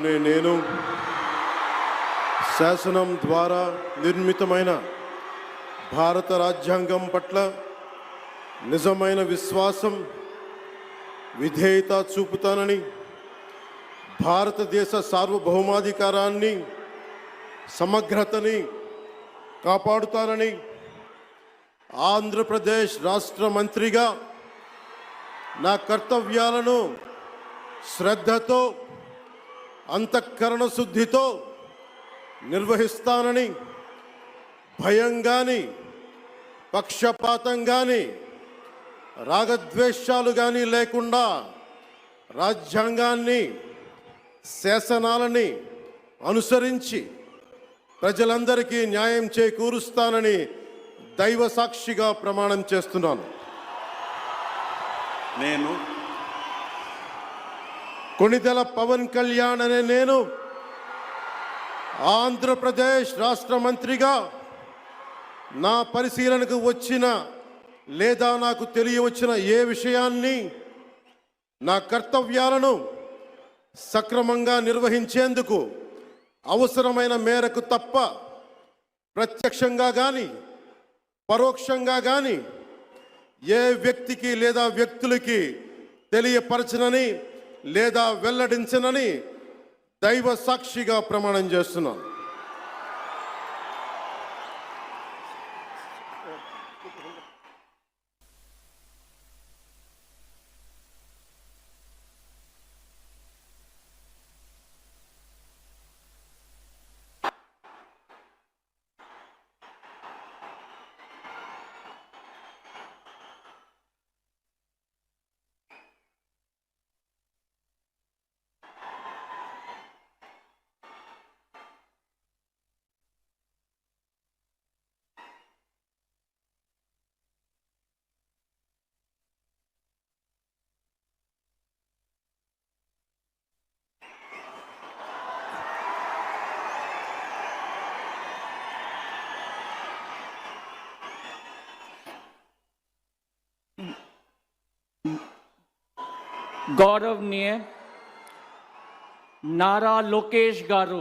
నేను శాసనం ద్వారా నిర్మితమైన భారత రాజ్యాంగం పట్ల నిజమైన విశ్వాసం విధేయత చూపుతానని, భారతదేశ సార్వభౌమాధికారాన్ని సమగ్రతని కాపాడుతానని ఆంధ్రప్రదేశ్ రాష్ట్ర మంత్రిగా నా కర్తవ్యాలను శ్రద్ధతో అంతఃకరణ శుద్ధితో నిర్వహిస్తానని, భయం కానీ పక్షపాతం కానీ రాగద్వేషాలు కానీ లేకుండా రాజ్యాంగాన్ని శాసనాలని అనుసరించి ప్రజలందరికీ న్యాయం చేకూరుస్తానని దైవ సాక్షిగా ప్రమాణం చేస్తున్నాను. నేను కొణిదెల పవన్ కళ్యాణ్ అనే నేను ఆంధ్రప్రదేశ్ రాష్ట్ర మంత్రిగా నా పరిశీలనకు వచ్చిన లేదా నాకు తెలియవచ్చిన ఏ విషయాన్ని నా కర్తవ్యాలను సక్రమంగా నిర్వహించేందుకు అవసరమైన మేరకు తప్ప ప్రత్యక్షంగా కానీ పరోక్షంగా కానీ ఏ వ్యక్తికి లేదా వ్యక్తులకి తెలియపరచనని లేదా వెల్లడించనని దైవ సాక్షిగా ప్రమాణం చేస్తున్నాను. गौरवनीय नारा लोकेश गारू